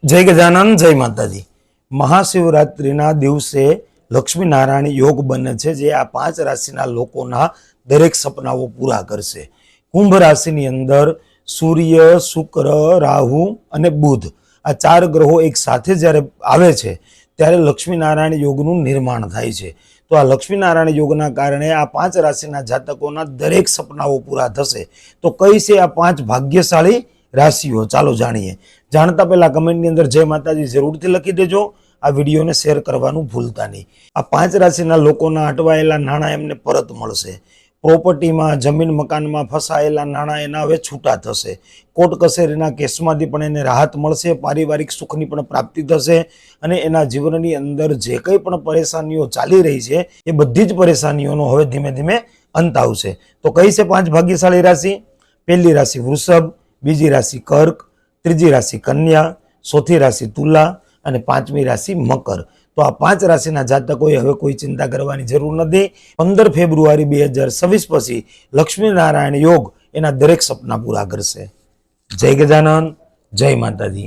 जय गजानन जय माताजी। महाशिवरात्रिना दिवसे लक्ष्मीनारायण योग बने छे जे आ 5 राशिना लोकोना दरेक सपनाओ पूरा करशे। कुंभ राशिनी अंदर सूर्य, शुक्र, राहु अने बुध आ 4 ग्रहो एक साथे ज्यारे आवे छे त्यारे लक्ष्मीनारायण योगनुं निर्माण थाय छे। तो आ लक्ष्मीनारायण योगना कारणे आ 5 राशिना जातकोना दरेक सपनाओ पूरा थशे। तो कई छे आ 5 भाग्यशाળી राशिओ, चालो जाणीए। जाणता पहला कमेंटनी अंदर जय माताजी जरूरथी लखी देजो। आ विडियोने शेर करवानुं भूलता नहीं। आ 5 राशिना लोकोना अटवायेला नाणां एमने परत मळशे। प्रोपर्टीमां, जमीन मकानमां फसायेला नाणां एना हवे छूटा थशे। कोर्ट कचेरीना केसमांथी पण एने राहत मळशे। पारिवारिक सुखनी पण प्राप्ति थशे अने एना जीवननी अंदर जे कंई पण परेशानीओ चाली रही छे ए बधी ज परेशानीओनो हवे धीमे धीमे अंत आवशे। तो कई छे 5 भाग्यशाળી राशि? पहली राशि वृषभ, बीजी राशि कर्क, त्रीजी राशि कन्या, चौथी राशि तुला અને 5મી રાશિ મકર। તો આ 5 રાશિના જાતકોએ હવે કોઈ ચિંતા કરવાની જરૂર નથી। 15 ફેબ્રુઆરી 2026 પછી લક્ષ્મીનારાયણ યોગ એના દરેક સપના પૂરા કરશે। જય ગજાનન, જય માતાજી।